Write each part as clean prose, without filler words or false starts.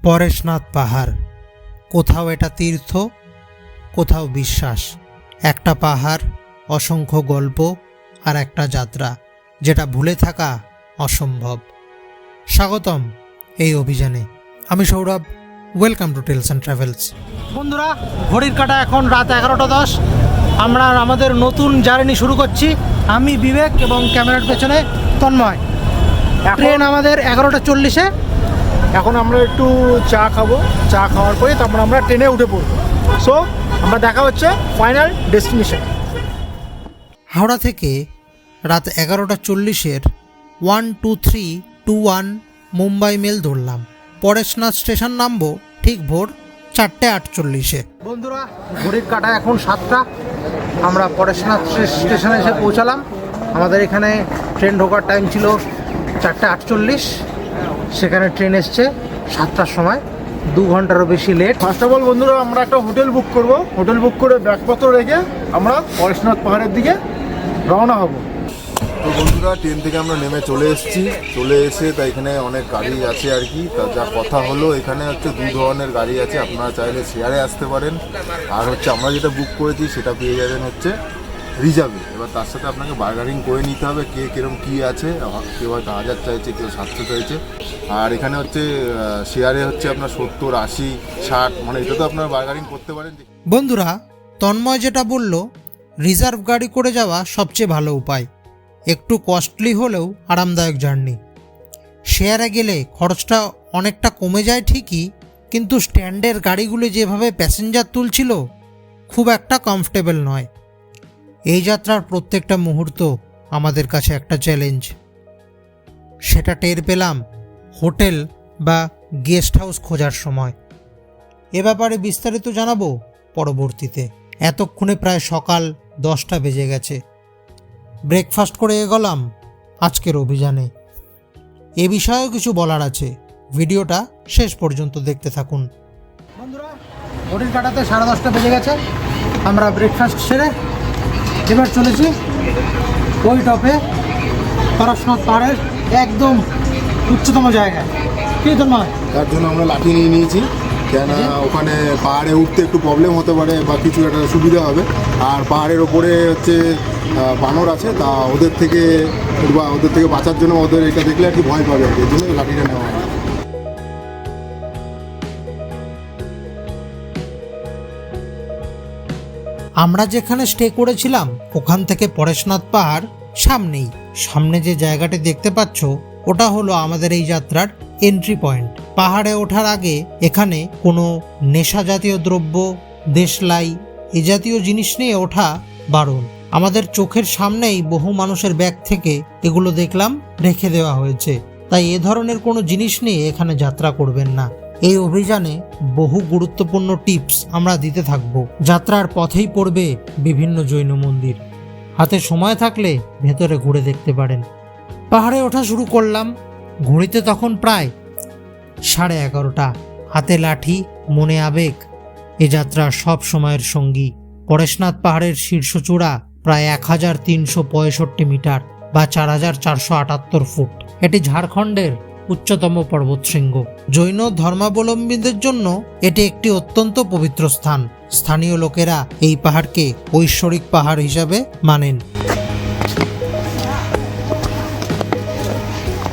পরেশনাথ পাহাড়, কোথাও এটা তীর্থ, কোথাও বিশ্বাস। একটা পাহাড়, অসংখ্য গল্প আর একটা যাত্রা যেটা ভুলে থাকা অসম্ভব। স্বাগতম এই অভিযানে। আমি Sourav, welcome to Tales and Travels. বন্ধুরা, ঘড়ির কাঁটা এখন রাত 11:10। আমরা আমাদের নতুন জার্নি শুরু করছি। আমি বিবেক এবং ক্যামেরার পেছনে তন্ময়। ট্রেন আমাদের 11:40-এ। এখন আমরা একটু চা খাবো, চা খাওয়ার পরে তারপর আমরা ট্রেনে উঠে পড়বো। সো আমরা দেখা হচ্ছে ফাইনাল ডেস্টিনেশন। হাওড়া থেকে রাত 11:40-এর 12321 মুম্বাই মেল ধরলাম। পরেশনাথ স্টেশন নামবো ঠিক ভোর 4:48-এ। বন্ধুরা, ঘড়ির কাঁটা এখন 7টা। আমরা পরেশনাথ স্টেশনে এসে পৌঁছালাম। আমাদের এখানে ট্রেন ঢোকার টাইম ছিল 4:48। সেখানে ট্রেন এসছে 7টার সময়, 2 ঘন্টারও বেশি লেট। ফার্স্ট অফ অল বন্ধুরা, আমরা একটা হোটেল বুক করব। হোটেল বুক করে ব্যাগপত্র রেখে আমরা পরেশনাথ পাহাড়ের দিকে রওনা হব। তো বন্ধুরা, ট্রেন থেকে আমরা নেমে চলে এসে তা এখানে অনেক গাড়ি আছে আর কি। তা যা কথা হলো, এখানে হচ্ছে 2 ধরনের গাড়ি আছে। আপনারা চাইলে শেয়ারে আসতে পারেন, আর হচ্ছে আমরা যেটা বুক করেছি সেটা পেয়ে যাবেন হচ্ছে রিজার্ভে। এবার তার সাথে আপনাকে বার্গারিং করে নিতে হবে কে কিরম কী আছে। কেউ হয়তো 1000 চাইছে, কেউ 700 চাইছে। আর এখানে হচ্ছে শেয়ারে হচ্ছে আপনার 70, 80, 60, মানে এটা তো আপনারা বার্গারিং করতে পারেন। বন্ধুরা, তন্ময় যেটা বলল, রিজার্ভ গাড়ি করে যাওয়া সবচেয়ে ভালো উপায়। একটু কস্টলি হলেও আরামদায়ক জার্নি। শেয়ারে গেলে খরচটা অনেকটা কমে যায় ঠিকই, কিন্তু স্ট্যান্ডের গাড়িগুলো যেভাবে প্যাসেঞ্জার তুলছিল খুব একটা কমফোর্টেবল নয়। এই যাত্রার প্রত্যেকটা মুহূর্ত আমাদের কাছে একটা চ্যালেঞ্জ। সেটা টের পেলাম হোটেল বা গেস্ট হাউস খোঁজার সময়। এ ব্যাপারে বিস্তারিত জানাবো পরবর্তীতে। এতক্ষণে প্রায় সকাল 10টা বেজে গেছে। ব্রেকফাস্ট করে এগোলাম আজকের অভিযানে। এ বিষয়েও কিছু বলার আছে, ভিডিওটা শেষ পর্যন্ত দেখতে থাকুন। বন্ধুরা, ঘড়ির কাঁটাতে 10:30 বেজে গেছে। আমরা ব্রেকফাস্ট সেরে এবার চলেছি ওই টপে, পরেশনাথ পাহাড়ের একদম উচ্চতম জায়গায়। কি তন্ময়? তার জন্য আমরা লাঠি নিয়ে নিয়েছি, কেন ওখানে পাহাড়ে উঠতে একটু প্রবলেম হতে পারে বা কিছু একটা সুবিধা হবে। আর পাহাড়ের ওপরে হচ্ছে বানর আছে, তা ওদের থেকে বাঁচার জন্য ওদের এটা দেখলে আর কি ভয় পাবে, এর জন্য লাঠিটা নেওয়া হয়। আমরা যেখানে স্টে করেছিলাম ওখান থেকে পরেশনাথ পাহাড় সামনে যে জায়গাটি দেখতে পাচ্ছ ওটা হলো আমাদের এই যাত্রার এন্ট্রি পয়েন্ট। পাহাড়ে ওঠার আগে এখানে কোনো নেশা জাতীয় দ্রব্য, দেশলাই এ জাতীয় জিনিস নিয়ে ওঠা বারণ। আমাদের চোখের সামনেই বহু মানুষের ব্যাগ থেকে এগুলো দেখলাম রেখে দেওয়া হয়েছে, তাই এ ধরনের কোনো জিনিস নিয়ে এখানে যাত্রা করবেন না। এই অভিযানে বহু গুরুত্বপূর্ণ টিপস আমরা দিতে থাকব। যাত্রার পথেই পড়বে বিভিন্ন জৈন মন্দির। হাতে সময় থাকলে ভেতরে ঘুরে দেখতে পারেন। পাহাড়ে ওঠা শুরু করলাম। ঘড়িতে তখন প্রায় 11:30। হাতে লাঠি, মনে আবেগ। এ যাত্রা সব সময়ের সঙ্গী। পরেশনাথ পাহাড়ের শীর্ষচূড়া প্রায় 1365 মিটার বা 4478 ফুট। এটি ঝাড়খণ্ডের উচ্চতম পর্বতশৃঙ্গ। জৈন ধর্মাবলম্বীদের জন্য এটি একটি অত্যন্ত পবিত্র স্থান। স্থানীয় লোকেরা এই পাহাড়কে ঐশ্বরিক পাহাড় হিসাবে মানেন।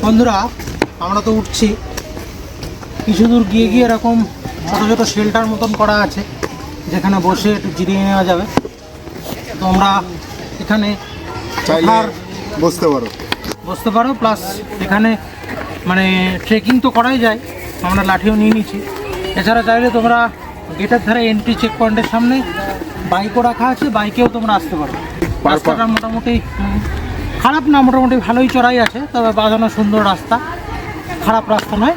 বন্ধুরা, আমরা তো উঠছি। কিছু দূর গিয়ে এরকম ছোটো ছোটো শেল্টার মতন করা আছে, যেখানে বসে একটু জিরিয়ে নেওয়া যাবে। তো আমরা এখানে চাইলে বসতে পারো। প্লাস এখানে মানে ট্রেকিং তো করাই যায়, আমরা লাঠিও নিয়ে নিচ্ছি। এছাড়া চাইলে তোমরা গেটের ধারে এন্ট্রি চেক পয়েন্টের সামনে বাইকও রাখা আছে, বাইকেও তোমরা আসতে পারো। রাস্তাটা মোটামুটি খারাপ না, মোটামুটি ভালোই চড়াই আছে, তবে বাঁধানো সুন্দর রাস্তা, খারাপ রাস্তা নয়।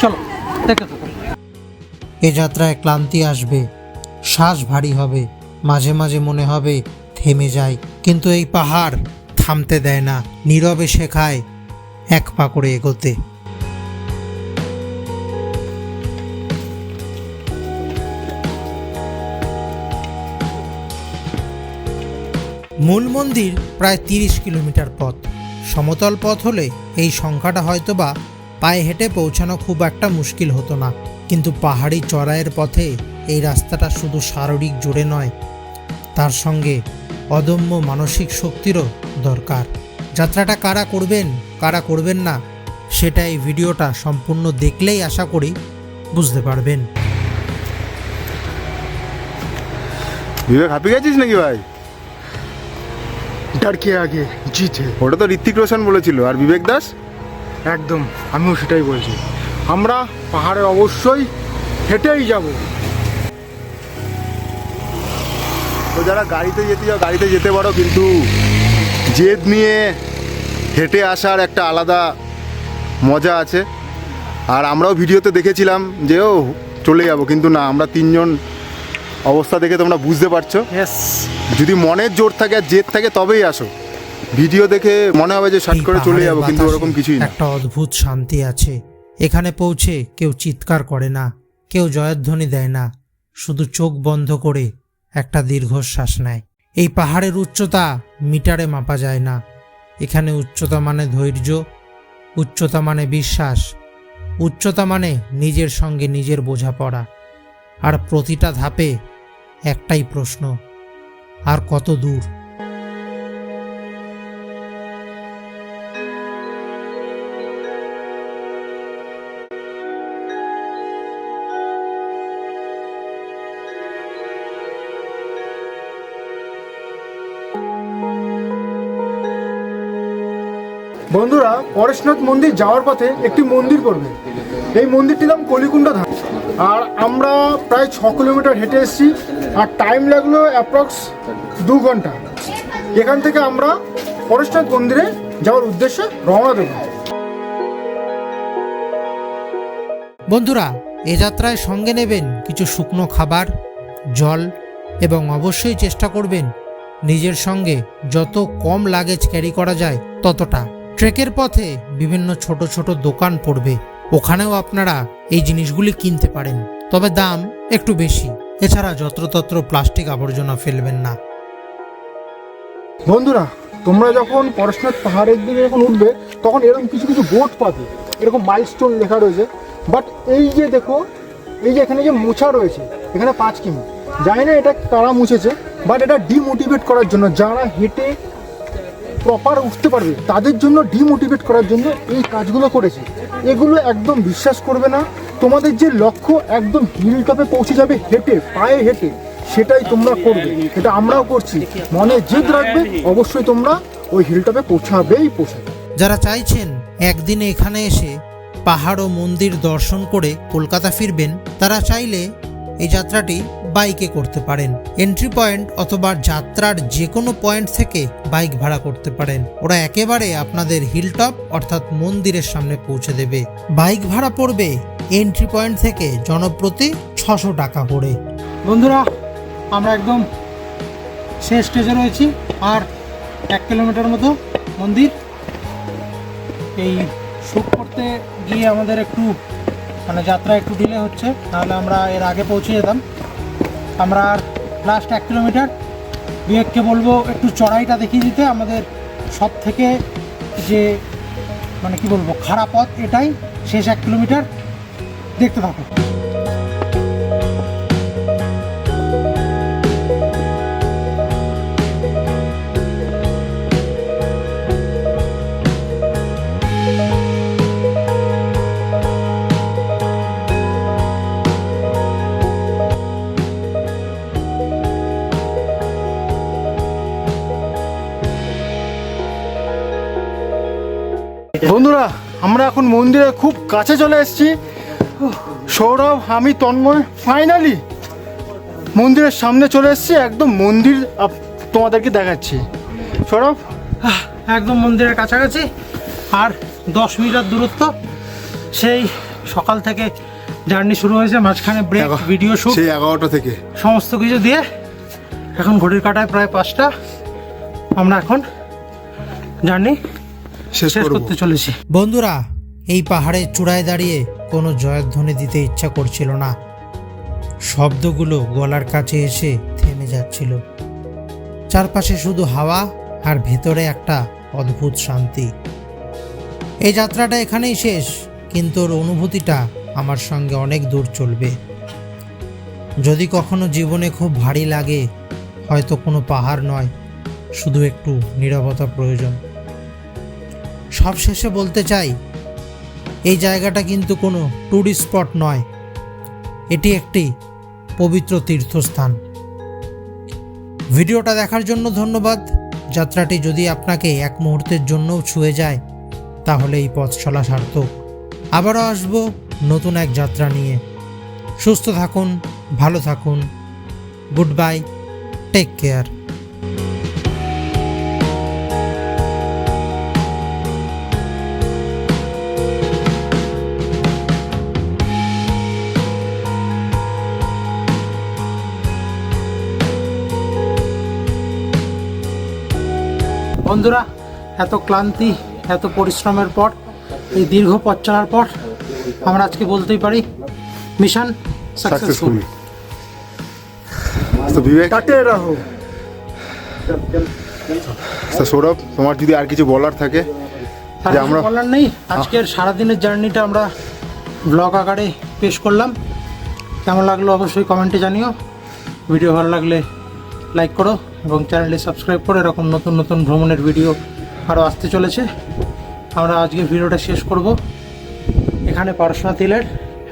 চলো দেখতে থাকো। এ যাত্রায় ক্লান্তি আসবে, শ্বাস ভারী হবে, মাঝে মাঝে মনে হবে থেমে যায়, কিন্তু এই পাহাড় থামতে দেয় না, নীরবে শেখায় এক পা করে এগোতে। মূল মন্দির প্রায় 30 কিলোমিটার পথ। সমতল পথ হলে এই সংখ্যাটা হয়তোবা পায়ে হেঁটে পৌঁছানো খুব একটা মুশকিল হতো না। কিন্তু পাহাড়ি চড়াইয়ের পথে এই রাস্তাটা শুধু শারীরিক জোরে নয়, তার সঙ্গে অদম্য মানসিক শক্তিরও দরকার। যাত্রাটা কারা করবেন কারা করবেন না সেটা এই ভিডিওটা সম্পূর্ণ দেখলেই আশা করি বুঝতে পারবেন। বিবেক হাঁপিয়ে গেছিস নাকি ভাই? ডর কে আগে জিত হে। ওটা তো ঋত্বিক রোশন বলেছিল, আর বিবেক দাস? একদম, আমিও সেটাই বলছি। আমরা পাহাড়ে অবশ্যই হেঁটেই যাব। তো যারা গাড়িতে যেতে চাও গাড়িতে যেতে পারো, কিন্তু জেদ নিয়ে হেঁটে আসার একটা আলাদা মজা আছে। আর আমরাও ভিডিওতে দেখেছিলাম যে ও চলে যাব, কিন্তু না, আমরা তিনজন অবস্থা দেখে তোমরা বুঝতে পারছো। যদি মনের জোর থাকে আর জেদ থাকে তবেই আসো। ভিডিও দেখে মনে হবে যে শার্ট করে চলে যাবো, কিন্তু ওরকম কিছুই না। একটা অদ্ভুত শান্তি আছে এখানে পৌঁছে। কেউ চিৎকার করে না, কেউ জয়ধ্বনি দেয় না, শুধু চোখ বন্ধ করে একটা দীর্ঘশ্বাস নেয়। এই পাহাড়ের উচ্চতা মিটারে মাপা যায় না। এখানে উচ্চতা মানে ধৈর্য, উচ্চতা মানে বিশ্বাস, উচ্চতা মানে নিজের সঙ্গে নিজের বোঝাপড়া। আর প্রতিটা ধাপে একটাই প্রশ্ন, আর কত দূর? বন্ধুরা, পরেশনাথ মন্দির যাওয়ার পথে একটি মন্দির পড়বে। এই মন্দিরটির নাম কলিকুণ্ডা ধাম। আর আমরা প্রায় 6 কিলোমিটার হেঁটে এসেছি, আর টাইম লাগলো অ্যাপ্রক্স 2 ঘন্টা। এখান থেকে আমরা পরেশনাথ মন্দিরে যাওয়ার উদ্দেশ্যে রওনা দেব। বন্ধুরা, এ যাত্রায় সঙ্গে নেবেন কিছু শুকনো খাবার, জল এবং অবশ্যই চেষ্টা করবেন নিজের সঙ্গে যত কম লাগেজ ক্যারি করা যায় ততটা। ট্রেকের পথে বিভিন্ন ছোট ছোট দোকান পড়বে, ওখানেও আপনারা এই জিনিসগুলি কিনতে পারেন, তবে দাম একটু বেশি। এছাড়া যত্রতত্র প্লাস্টিক আবর্জনা ফেলবেন না। বন্ধুরা, তোমরা যখন পরেশনাথ পাহাড়ের দিকে যখন উঠবে তখন এরকম কিছু কিছু বোর্ড পাবে, এরকম মাইলস্টোন লেখা রয়েছে। বাট এই যে দেখো, এই যে এখানে যে মোছা রয়েছে, এখানে 5 কিমি, জানি না এটা কারা মুছেছে, বাট এটা ডিমোটিভেট করার জন্য, যারা হেঁটে প্রপার উঠতে পারবে তাদের জন্য ডিমোটিভেট করার জন্য এই কাজগুলো করেছে। এগুলো একদম বিশ্বাস করবে না। তোমাদের যে লক্ষ্য একদম হিল টপে পৌঁছে যাবে হেঁটে, পায়ে হেঁটে, সেটাই তোমরা করবে। এটা আমরাও করছি। মনে জেদ রাখবে, অবশ্যই তোমরা ওই হিল টপে পৌঁছাবে। যারা চাইছেন একদিনে এখানে এসে পাহাড় ও মন্দির দর্শন করে কলকাতা ফিরবেন, তারা চাইলে এই যাত্রাটি বাইকে করতে পারেন। এন্ট্রি পয়েন্ট অথবা যাত্রার যে কোনো পয়েন্ট থেকে বাইক ভাড়া করতে পারেন। ওরা একেবারে আপনাদের হিলটপ অর্থাৎ মন্দিরের সামনে পৌঁছে দেবে। বাইক ভাড়া পড়বে এন্ট্রি পয়েন্ট থেকে জনপ্রতি 600 টাকা করে। বন্ধুরা, আমরা একদম শেষ স্টেজে রয়েছি, আর 1 কিলোমিটার মতো মন্দির। এই শ্যুট করতে গিয়ে আমাদের একটু যাত্রা একটু ডিলে হচ্ছে, নাহলে আমরা এর আগে পৌঁছে যেতাম। আমরা আর লাস্ট 1 কিলোমিটার। বিবেককে বলবো একটু চড়াইটা দেখিয়ে দিতে। আমাদের সব থেকে যে কি বলবো খারাপ পথ এটাই, শেষ 1 কিলোমিটার দেখতে থাকো। বন্ধুরা, আমরা এখন মন্দিরের খুব কাছে চলে এসেছি। সৌরভ, আমি, তন্ময় ফাইনালি মন্দিরের সামনে চলে এসেছি। একদম মন্দির তোমাদেরকে দেখাচ্ছি। সৌরভ, একদম মন্দিরের কাছাকাছি, আর 10 মিটার দূরত্ব। সেই সকাল থেকে জার্নি শুরু হয়েছে, মাঝখানে ব্রেক, ভিডিও শুট, সেই 11টা থেকে সমস্ত কিছু দিয়ে এখন ঘড়ির কাঁটায় প্রায় 5টা। আমরা এখন জার্নি শেষ করতে চলেছি। বন্ধুরা, এই পাহাড়ের চূড়ায় দাঁড়িয়ে কোনো জয়ধ্বনি দিতে ইচ্ছা করছিল না। শব্দগুলো গলার কাছে এসে থেমে যাচ্ছিল। চারপাশে শুধু হাওয়া আর ভেতরে একটা অদ্ভুত শান্তি। এই যাত্রাটা এখানেই শেষ, কিন্তু ওর অনুভূতিটা আমার সঙ্গে অনেক দূর চলবে। যদি কখনো জীবনে খুব ভারী লাগে, হয়তো কোনো পাহাড় নয়, শুধু একটু নীরবতা প্রয়োজন। সবশেষে বলতে চাই, এই জায়গাটা কিন্তু কোনো ট্যুরিস্ট স্পট নয়, এটি একটি পবিত্র তীর্থস্থান। ভিডিওটা দেখার জন্য ধন্যবাদ। যাত্রাটি যদি আপনাকে এক মুহূর্তের জন্যও ছুঁয়ে যায়, তাহলে এই পথ চলা সার্থক। আবারও আসবো নতুন এক যাত্রা নিয়ে। সুস্থ থাকুন, ভালো থাকুন। Goodbye, take care. বন্ধুরা, এত ক্লান্তি, এত পরিশ্রমের পর, এই দীর্ঘ পথ চলার পর আমরা আজকে বলতেই পারি মিশন সাকসেসফুল। তো বিবেক, তো সৌরভ, তোমার যদি আর কিছু বলার থাকে যে আমরা বলার নেই। আজকের সারাদিনের জার্নিটা আমরা ব্লগ আকারে পেশ করলাম। কেমন লাগলো অবশ্যই কমেন্টে জানিও। ভিডিও ভালো লাগলে লাইক করো এবং চ্যানেলটি সাবস্ক্রাইব করো। এরকম নতুন নতুন ভ্রমণের ভিডিও আরও আসতে চলেছে। আমরা আজকে ভিডিওটা শেষ করব এখানে পড়াশোনা হিলের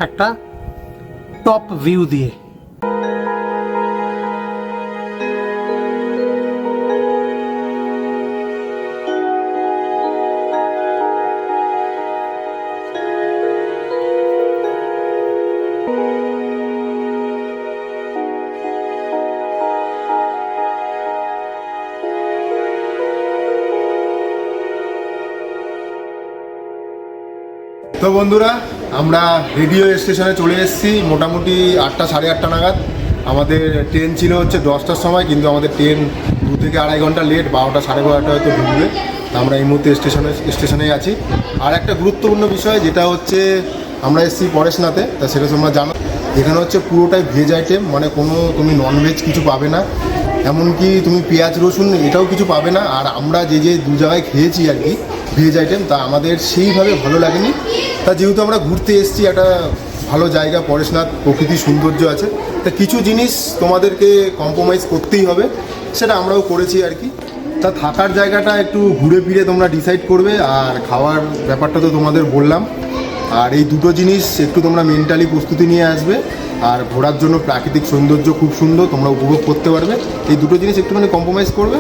একটা টপ ভিউ দিয়ে। তো বন্ধুরা, আমরা রেডিও স্টেশনে চলে এসেছি মোটামুটি 8টা সাড়ে 8টা নাগাদ। আমাদের ট্রেন ছিল হচ্ছে 10টার সময়, কিন্তু আমাদের ট্রেন 2 থেকে আড়াই ঘন্টা লেট। 12টা সাড়ে 12টা হয়তো ঢুকবে। আমরা এই মুহূর্তে স্টেশনেই আছি। আর একটা গুরুত্বপূর্ণ বিষয় যেটা হচ্ছে, আমরা এসেছি পরেশনাথে, তা সেটা তোমরা জানো। এখানে হচ্ছে পুরোটাই ভেজ আইটেম, মানে কোনো তুমি ননভেজ কিছু পাবে না, এমনকি তুমি পেঁয়াজ রসুন এটাও কিছু পাবে না। আর আমরা যে দু জায়গায় খেয়েছি আর কি ভেজ আইটেম, তা আমাদের সেইভাবে ভালো লাগেনি। তা যেহেতু আমরা ঘুরতে এসেছি, একটা ভালো জায়গা পরেশনাথ, প্রকৃতি সৌন্দর্য আছে, তা কিছু জিনিস তোমাদেরকে কম্প্রোমাইজ করতেই হবে, সেটা আমরাও করেছি আর কি। তা থাকার জায়গাটা একটু ঘুরে ফিরে তোমরা ডিসাইড করবে, আর খাওয়ার ব্যাপারটা তো তোমাদের বললাম। আর এই দুটো জিনিস একটু তোমরা মেন্টালি প্রস্তুতি নিয়ে আসবে। আর ঘোরার জন্য প্রাকৃতিক সৌন্দর্য খুব সুন্দর, তোমরা উপভোগ করতে পারবে। এই দুটো জিনিস একটুখানি কম্প্রোমাইজ করবে।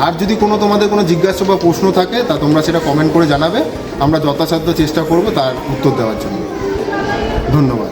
আর যদি তোমাদের কোনো জিজ্ঞাসা বা প্রশ্ন থাকে, তা তোমরা সেটা কমেন্ট করে জানাবে। আমরা যথাসাধ্য চেষ্টা করব তার উত্তর দেওয়ার জন্য। ধন্যবাদ।